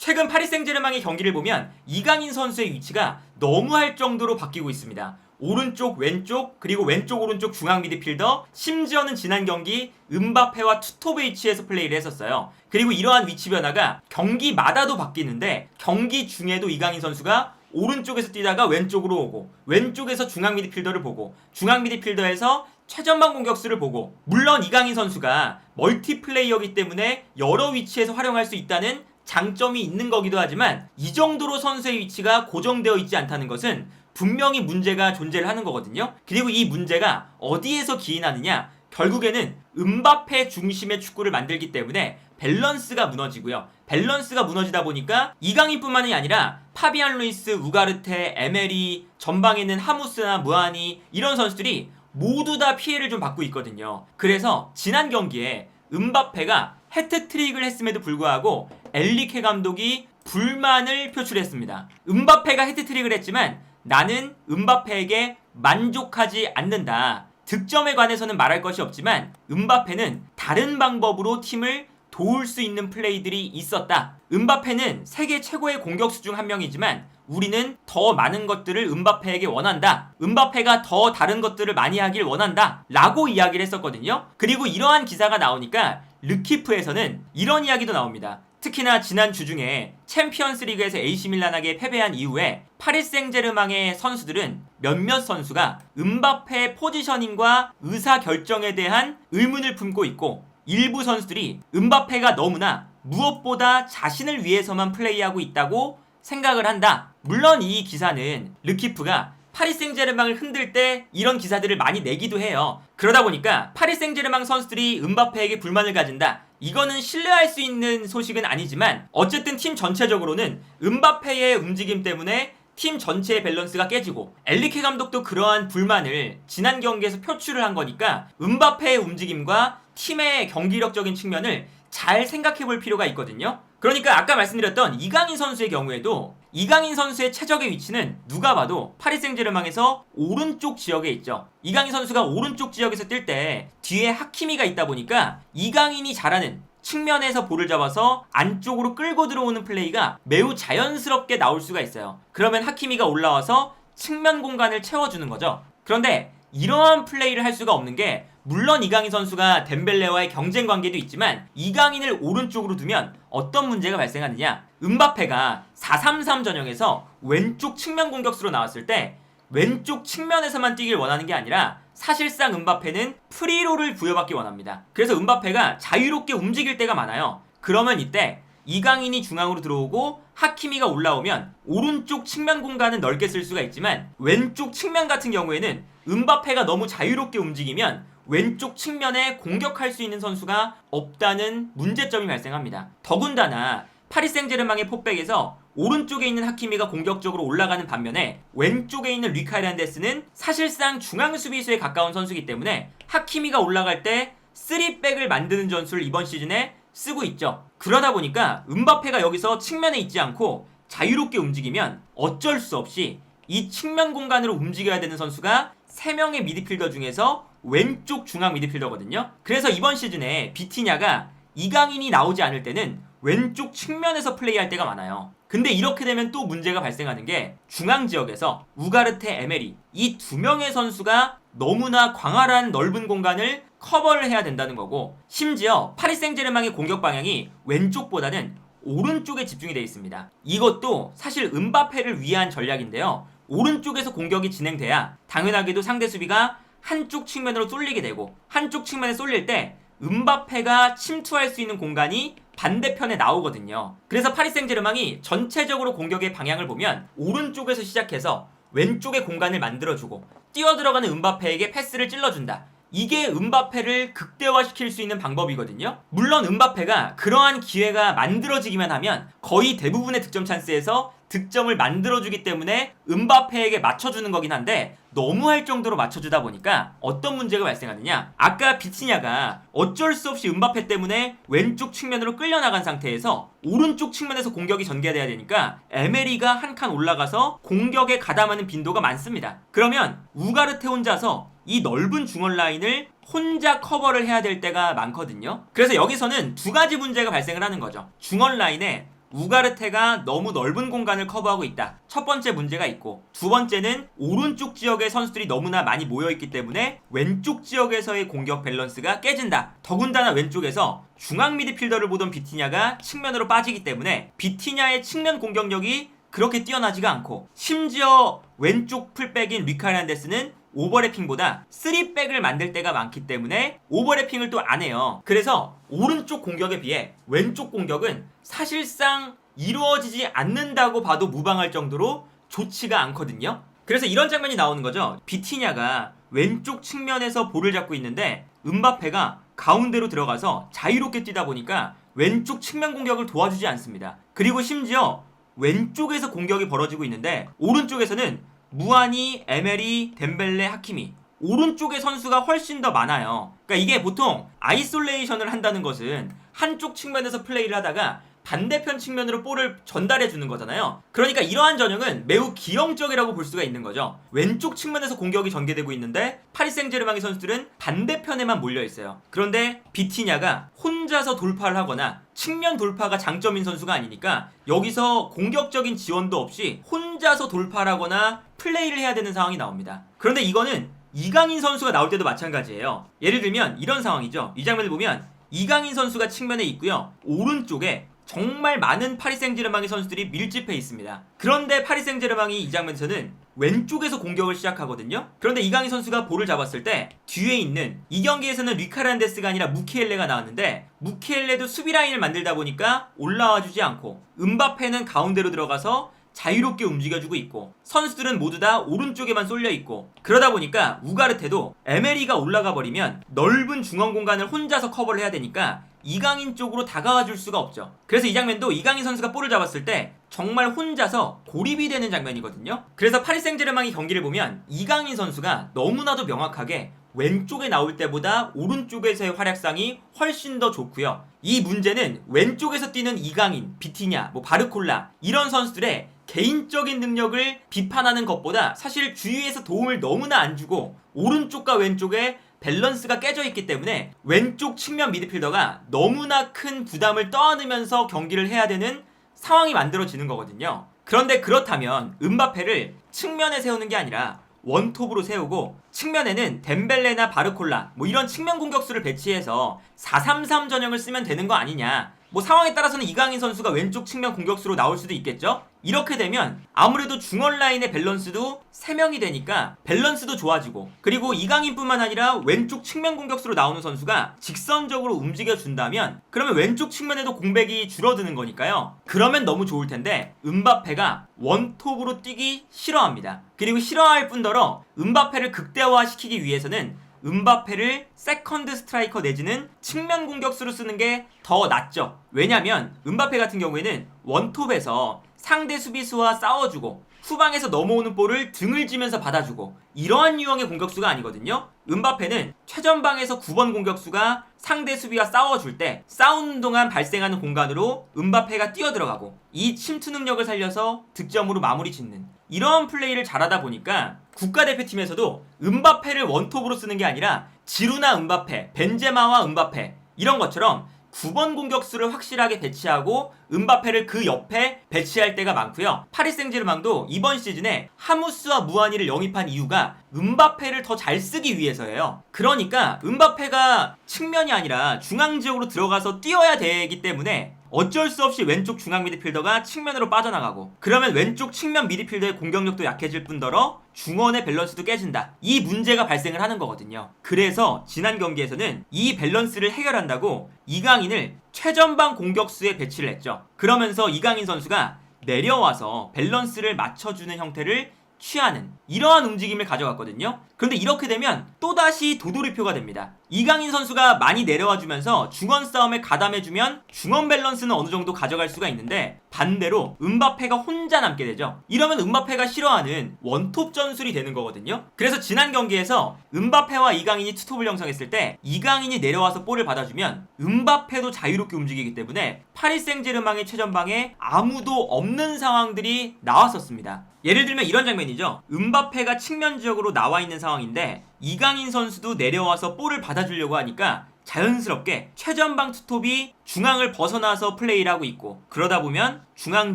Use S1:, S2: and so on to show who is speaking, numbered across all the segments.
S1: 최근 파리 생제르맹의 경기를 보면 이강인 선수의 위치가 너무할 정도로 바뀌고 있습니다. 오른쪽 왼쪽 그리고 왼쪽 오른쪽 중앙 미드필더, 심지어는 지난 경기 음바페와 투톱 위치에서 플레이를 했었어요. 그리고 이러한 위치 변화가 경기마다도 바뀌는데 경기 중에도 이강인 선수가 오른쪽에서 뛰다가 왼쪽으로 오고, 왼쪽에서 중앙 미드필더를 보고, 중앙 미드필더에서 최전방 공격수를 보고, 물론 이강인 선수가 멀티플레이어이기 때문에 여러 위치에서 활용할 수 있다는 장점이 있는 거기도 하지만 이 정도로 선수의 위치가 고정되어 있지 않다는 것은 분명히 문제가 존재를 하는 거거든요. 그리고 이 문제가 어디에서 기인하느냐, 결국에는 음바페 중심의 축구를 만들기 때문에 밸런스가 무너지고요. 밸런스가 무너지다 보니까 이강인뿐만이 아니라 파비안 루이스, 우가르테, 에메리, 전방에는 하무스나 무하니 이런 선수들이 모두 다 피해를 좀 받고 있거든요. 그래서 지난 경기에 음바페가 해트트릭을 했음에도 불구하고 엔리케 감독이 불만을 표출했습니다. 음바페가 해트트릭을 했지만 나는 음바페에게 만족하지 않는다. 득점에 관해서는 말할 것이 없지만 음바페는 다른 방법으로 팀을 도울 수 있는 플레이들이 있었다. 음바페는 세계 최고의 공격수 중 한 명이지만 우리는 더 많은 것들을 음바페에게 원한다. 음바페가 더 다른 것들을 많이 하길 원한다. 라고 이야기를 했었거든요. 그리고 이러한 기사가 나오니까 르키프에서는 이런 이야기도 나옵니다. 특히나 지난 주 중에 챔피언스 리그에서 AC 밀란에게 패배한 이후에 파리 생제르맹의 선수들은 몇몇 선수가 음바페의 포지셔닝과 의사결정에 대한 의문을 품고 있고, 일부 선수들이 음바페가 너무나 무엇보다 자신을 위해서만 플레이하고 있다고 생각을 한다. 물론 이 기사는 르키프가 파리 생제르맹을 흔들 때 이런 기사들을 많이 내기도 해요. 그러다 보니까 파리 생제르맹 선수들이 음바페에게 불만을 가진다, 이거는 신뢰할 수 있는 소식은 아니지만 어쨌든 팀 전체적으로는 음바페의 움직임 때문에 팀 전체의 밸런스가 깨지고, 엔리케 감독도 그러한 불만을 지난 경기에서 표출을 한 거니까 음바페의 움직임과 팀의 경기력적인 측면을 잘 생각해 볼 필요가 있거든요. 그러니까 아까 말씀드렸던 이강인 선수의 경우에도 이강인 선수의 최적의 위치는 누가 봐도 파리 생제르맹에서 오른쪽 지역에 있죠. 이강인 선수가 오른쪽 지역에서 뛸 때 뒤에 하키미가 있다 보니까 이강인이 잘하는 측면에서 볼을 잡아서 안쪽으로 끌고 들어오는 플레이가 매우 자연스럽게 나올 수가 있어요. 그러면 하키미가 올라와서 측면 공간을 채워주는 거죠. 그런데 이러한 플레이를 할 수가 없는 게, 물론 이강인 선수가 덴벨레와의 경쟁 관계도 있지만 이강인을 오른쪽으로 두면 어떤 문제가 발생하느냐, 음바페가 4-3-3 전형에서 왼쪽 측면 공격수로 나왔을 때 왼쪽 측면에서만 뛰길 원하는 게 아니라 사실상 음바페는 프리롤을 부여받기 원합니다. 그래서 음바페가 자유롭게 움직일 때가 많아요. 그러면 이때 이강인이 중앙으로 들어오고 하키미가 올라오면 오른쪽 측면 공간은 넓게 쓸 수가 있지만 왼쪽 측면 같은 경우에는 음바페가 너무 자유롭게 움직이면 왼쪽 측면에 공격할 수 있는 선수가 없다는 문제점이 발생합니다. 더군다나 파리 생제르맹의 포백에서 오른쪽에 있는 하키미가 공격적으로 올라가는 반면에 왼쪽에 있는 리카 헤란데스는 사실상 중앙 수비수에 가까운 선수이기 때문에 하키미가 올라갈 때 3백을 만드는 전술을 이번 시즌에 쓰고 있죠. 그러다 보니까 음바페가 여기서 측면에 있지 않고 자유롭게 움직이면 어쩔 수 없이 이 측면 공간으로 움직여야 되는 선수가 3명의 미드필더 중에서 왼쪽 중앙 미드필더거든요. 그래서 이번 시즌에 비티냐가 이강인이 나오지 않을 때는 왼쪽 측면에서 플레이할 때가 많아요. 근데 이렇게 되면 또 문제가 발생하는 게, 중앙 지역에서 우가르테, 에메리 이 2명의 선수가 너무나 광활한 넓은 공간을 커버를 해야 된다는 거고, 심지어 파리 생제르맹의 공격 방향이 왼쪽보다는 오른쪽에 집중이 되어 있습니다. 이것도 사실 음바페를 위한 전략인데요. 오른쪽에서 공격이 진행돼야 당연하게도 상대 수비가 한쪽 측면으로 쏠리게 되고, 한쪽 측면에 쏠릴 때 음바페가 침투할 수 있는 공간이 반대편에 나오거든요. 그래서 파리 생제르맹이 전체적으로 공격의 방향을 보면 오른쪽에서 시작해서 왼쪽에 공간을 만들어주고 뛰어들어가는 음바페에게 패스를 찔러준다. 이게 음바페를 극대화시킬 수 있는 방법이거든요. 물론 음바페가 그러한 기회가 만들어지기만 하면 거의 대부분의 득점 찬스에서 득점을 만들어주기 때문에 음바페에게 맞춰주는 거긴 한데, 너무 할 정도로 맞춰주다 보니까 어떤 문제가 발생하느냐, 아까 비티냐가 어쩔 수 없이 음바페 때문에 왼쪽 측면으로 끌려나간 상태에서 오른쪽 측면에서 공격이 전개돼야 되니까 에메리가 한 칸 올라가서 공격에 가담하는 빈도가 많습니다. 그러면 우가르테 혼자서 이 넓은 중원 라인을 혼자 커버를 해야 될 때가 많거든요. 그래서 여기서는 두 가지 문제가 발생을 하는 거죠. 중원 라인에 우가르테가 너무 넓은 공간을 커버하고 있다. 첫 번째 문제가 있고, 두 번째는 오른쪽 지역의 선수들이 너무나 많이 모여있기 때문에 왼쪽 지역에서의 공격 밸런스가 깨진다. 더군다나 왼쪽에서 중앙 미드필더를 보던 비티냐가 측면으로 빠지기 때문에 비티냐의 측면 공격력이 그렇게 뛰어나지가 않고, 심지어 왼쪽 풀백인 리카르란데스는 오버래핑보다 3백을 만들 때가 많기 때문에 오버래핑을 또 안 해요. 그래서 오른쪽 공격에 비해 왼쪽 공격은 사실상 이루어지지 않는다고 봐도 무방할 정도로 좋지가 않거든요. 그래서 이런 장면이 나오는 거죠. 비티냐가 왼쪽 측면에서 볼을 잡고 있는데 음바페가 가운데로 들어가서 자유롭게 뛰다 보니까 왼쪽 측면 공격을 도와주지 않습니다. 그리고 심지어 왼쪽에서 공격이 벌어지고 있는데 오른쪽에서는 무아니, 에메리, 덴벨레, 하키미, 오른쪽의 선수가 훨씬 더 많아요. 그러니까 이게 보통 아이솔레이션을 한다는 것은 한쪽 측면에서 플레이를 하다가 반대편 측면으로 볼을 전달해 주는 거잖아요. 그러니까 이러한 전형은 매우 기형적이라고 볼 수가 있는 거죠. 왼쪽 측면에서 공격이 전개되고 있는데 파리 생제르맹의 선수들은 반대편에만 몰려 있어요. 그런데 비티냐가 혼자서 돌파를 하거나 측면 돌파가 장점인 선수가 아니니까 여기서 공격적인 지원도 없이 혼자서 돌파를 하거나 플레이를 해야 되는 상황이 나옵니다. 그런데 이거는 이강인 선수가 나올 때도 마찬가지예요. 예를 들면 이런 상황이죠. 이 장면을 보면 이강인 선수가 측면에 있고요. 오른쪽에 정말 많은 파리 생제르맹의 선수들이 밀집해 있습니다. 그런데 파리 생제르맹이 이 장면에서는 왼쪽에서 공격을 시작하거든요. 그런데 이강인 선수가 볼을 잡았을 때 뒤에 있는, 이 경기에서는 리카란데스가 아니라 무키엘레가 나왔는데 무키엘레도 수비 라인을 만들다 보니까 올라와 주지 않고 음바페는 가운데로 들어가서 자유롭게 움직여주고 있고 선수들은 모두 다 오른쪽에만 쏠려 있고, 그러다 보니까 우가르테도 에메리가 올라가 버리면 넓은 중앙 공간을 혼자서 커버를 해야 되니까 이강인 쪽으로 다가와 줄 수가 없죠. 그래서 이 장면도 이강인 선수가 볼을 잡았을 때 정말 혼자서 고립이 되는 장면이거든요. 그래서 파리 생제르맹의 경기를 보면 이강인 선수가 너무나도 명확하게 왼쪽에 나올 때보다 오른쪽에서의 활약상이 훨씬 더 좋고요. 이 문제는 왼쪽에서 뛰는 이강인, 비티냐, 바르콜라 이런 선수들의 개인적인 능력을 비판하는 것보다 사실 주위에서 도움을 너무나 안 주고 오른쪽과 왼쪽에 밸런스가 깨져 있기 때문에 왼쪽 측면 미드필더가 너무나 큰 부담을 떠안으면서 경기를 해야 되는 상황이 만들어지는 거거든요. 그런데 그렇다면 음바페를 측면에 세우는 게 아니라 원톱으로 세우고 측면에는 덴벨레나 바르콜라 이런 측면 공격수를 배치해서 4-3-3 전형을 쓰면 되는 거 아니냐. 상황에 따라서는 이강인 선수가 왼쪽 측면 공격수로 나올 수도 있겠죠? 이렇게 되면 아무래도 중원 라인의 밸런스도 3명이 되니까 밸런스도 좋아지고, 그리고 이강인뿐만 아니라 왼쪽 측면 공격수로 나오는 선수가 직선적으로 움직여준다면 그러면 왼쪽 측면에도 공백이 줄어드는 거니까요. 그러면 너무 좋을 텐데 음바페가 원톱으로 뛰기 싫어합니다. 그리고 싫어할 뿐더러 음바페를 극대화시키기 위해서는 음바페를 세컨드 스트라이커 내지는 측면 공격수로 쓰는 게 더 낫죠. 왜냐면 음바페 같은 경우에는 원톱에서 상대 수비수와 싸워주고 후방에서 넘어오는 볼을 등을 지면서 받아주고 이러한 유형의 공격수가 아니거든요. 음바페는 최전방에서 9번 공격수가 상대 수비와 싸워줄 때 싸우는 동안 발생하는 공간으로 음바페가 뛰어들어가고 이 침투 능력을 살려서 득점으로 마무리 짓는 이런 플레이를 잘하다 보니까 국가대표팀에서도 음바페를 원톱으로 쓰는 게 아니라 지루나 음바페, 벤제마와 음바페 이런 것처럼 9번 공격수를 확실하게 배치하고 음바페를 그 옆에 배치할 때가 많고요. 파리 생제르맹도 이번 시즌에 하무스와 무아니를 영입한 이유가 음바페를 더 잘 쓰기 위해서예요. 그러니까 음바페가 측면이 아니라 중앙 지역으로 들어가서 뛰어야 되기 때문에 어쩔 수 없이 왼쪽 중앙 미드필더가 측면으로 빠져나가고, 그러면 왼쪽 측면 미드필더의 공격력도 약해질 뿐더러 중원의 밸런스도 깨진다. 이 문제가 발생을 하는 거거든요. 그래서 지난 경기에서는 이 밸런스를 해결한다고 이강인을 최전방 공격수에 배치를 했죠. 그러면서 이강인 선수가 내려와서 밸런스를 맞춰주는 형태를 취하는 이러한 움직임을 가져갔거든요. 그런데 이렇게 되면 또다시 도돌이표가 됩니다. 이강인 선수가 많이 내려와주면서 중원 싸움에 가담해주면 중원 밸런스는 어느 정도 가져갈 수가 있는데 반대로 음바페가 혼자 남게 되죠. 이러면 음바페가 싫어하는 원톱 전술이 되는 거거든요. 그래서 지난 경기에서 음바페와 이강인이 투톱을 형성했을 때 이강인이 내려와서 볼을 받아주면 음바페도 자유롭게 움직이기 때문에 파리 생제르맹의 최전방에 아무도 없는 상황들이 나왔었습니다. 예를 들면 이런 장면이죠. 음바페가 측면 지역으로 나와 있는 상황인데 이강인 선수도 내려와서 볼을 받아주려고 하니까 자연스럽게 최전방 투톱이 중앙을 벗어나서 플레이를 하고 있고, 그러다 보면 중앙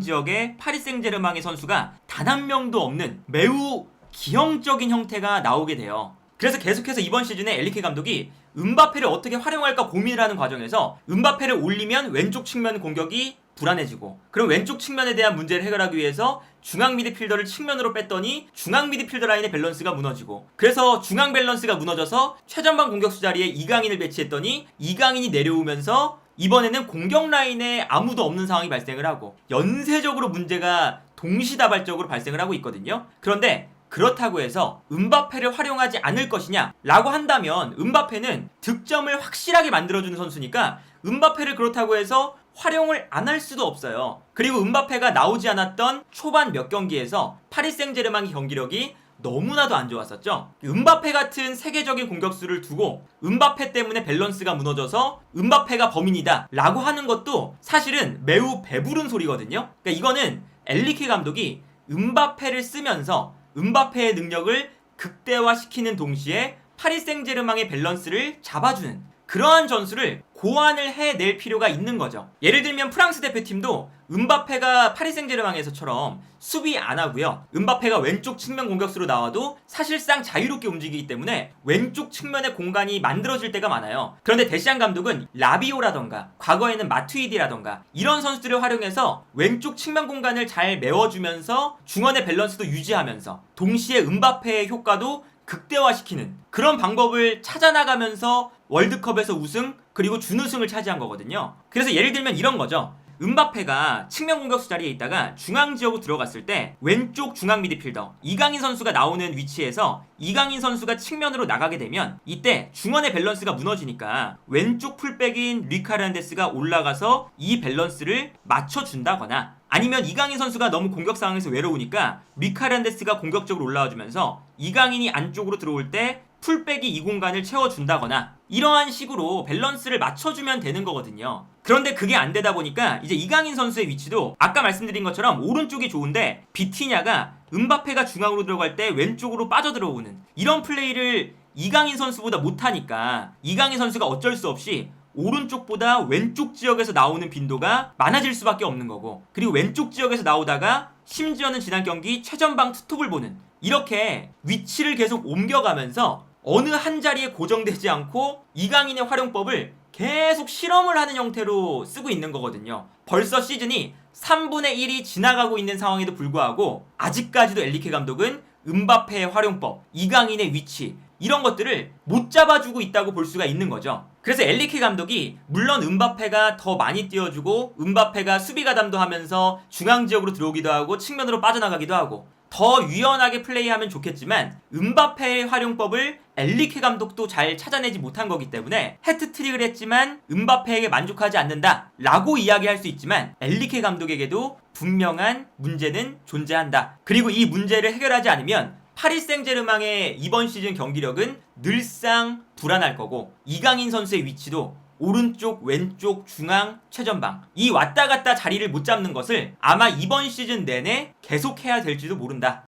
S1: 지역에 파리 생제르맹의 선수가 단 한 명도 없는 매우 기형적인 형태가 나오게 돼요. 그래서 계속해서 이번 시즌에 엘리케 감독이 음바페를 어떻게 활용할까 고민을 하는 과정에서 음바페를 올리면 왼쪽 측면 공격이 불안해지고, 그럼 왼쪽 측면에 대한 문제를 해결하기 위해서 중앙 미드필더를 측면으로 뺐더니 중앙 미드필더 라인의 밸런스가 무너지고, 그래서 중앙 밸런스가 무너져서 최전방 공격수 자리에 이강인을 배치했더니 이강인이 내려오면서 이번에는 공격 라인에 아무도 없는 상황이 발생을 하고 연쇄적으로 문제가 동시다발적으로 발생을 하고 있거든요. 그런데 그렇다고 해서 음바페를 활용하지 않을 것이냐 라고 한다면, 음바페는 득점을 확실하게 만들어주는 선수니까 음바페를 그렇다고 해서 활용을 안 할 수도 없어요. 그리고 음바페가 나오지 않았던 초반 몇 경기에서 파리 생제르맹의 경기력이 너무나도 안 좋았었죠. 음바페 같은 세계적인 공격수를 두고 음바페 때문에 밸런스가 무너져서 음바페가 범인이다 라고 하는 것도 사실은 매우 배부른 소리거든요. 그러니까 이거는 엘리케 감독이 음바페를 쓰면서 음바페의 능력을 극대화시키는 동시에 파리 생제르맹의 밸런스를 잡아주는 그러한 전술을 고안을 해낼 필요가 있는 거죠. 예를 들면 프랑스 대표팀도 음바페가 파리 생제르맹에서처럼 수비 안 하고요, 음바페가 왼쪽 측면 공격수로 나와도 사실상 자유롭게 움직이기 때문에 왼쪽 측면의 공간이 만들어질 때가 많아요. 그런데 데시안 감독은 라비오라던가 과거에는 마투이디라던가 이런 선수들을 활용해서 왼쪽 측면 공간을 잘 메워주면서 중원의 밸런스도 유지하면서 동시에 음바페의 효과도 극대화시키는 그런 방법을 찾아나가면서 월드컵에서 우승 그리고 준우승을 차지한 거거든요. 그래서 예를 들면 이런 거죠. 음바페가 측면 공격수 자리에 있다가 중앙 지역으로 들어갔을 때 왼쪽 중앙 미드필더 이강인 선수가 나오는 위치에서 이강인 선수가 측면으로 나가게 되면 이때 중원의 밸런스가 무너지니까 왼쪽 풀백인 루카 헤르난데스가 올라가서 이 밸런스를 맞춰준다거나, 아니면 이강인 선수가 너무 공격 상황에서 외로우니까 루카 헤르난데스가 공격적으로 올라와주면서 이강인이 안쪽으로 들어올 때 풀백이 이 공간을 채워준다거나 이러한 식으로 밸런스를 맞춰주면 되는 거거든요. 그런데 그게 안 되다 보니까 이제 이강인 선수의 위치도 아까 말씀드린 것처럼 오른쪽이 좋은데 비티냐가 음바페가 중앙으로 들어갈 때 왼쪽으로 빠져들어오는 이런 플레이를 이강인 선수보다 못하니까 이강인 선수가 어쩔 수 없이 오른쪽보다 왼쪽 지역에서 나오는 빈도가 많아질 수밖에 없는 거고, 그리고 왼쪽 지역에서 나오다가 심지어는 지난 경기 최전방 투톱을 보는, 이렇게 위치를 계속 옮겨가면서 어느 한 자리에 고정되지 않고 이강인의 활용법을 계속 실험을 하는 형태로 쓰고 있는 거거든요. 벌써 시즌이 3분의 1이 지나가고 있는 상황에도 불구하고 아직까지도 엘리케 감독은 음바페의 활용법, 이강인의 위치 이런 것들을 못 잡아주고 있다고 볼 수가 있는 거죠. 그래서 엘리케 감독이 물론 음바페가 더 많이 띄워주고 음바페가 수비 가담도 하면서 중앙 지역으로 들어오기도 하고 측면으로 빠져나가기도 하고 더 유연하게 플레이하면 좋겠지만 음바페의 활용법을 엘리케 감독도 잘 찾아내지 못한 거기 때문에 해트트릭을 했지만 음바페에게 만족하지 않는다 라고 이야기할 수 있지만, 엘리케 감독에게도 분명한 문제는 존재한다. 그리고 이 문제를 해결하지 않으면 파리 생제르맹의 이번 시즌 경기력은 늘상 불안할 거고, 이강인 선수의 위치도 오른쪽, 왼쪽, 중앙, 최전방 이 왔다 갔다 자리를 못 잡는 것을 아마 이번 시즌 내내 계속해야 될지도 모른다.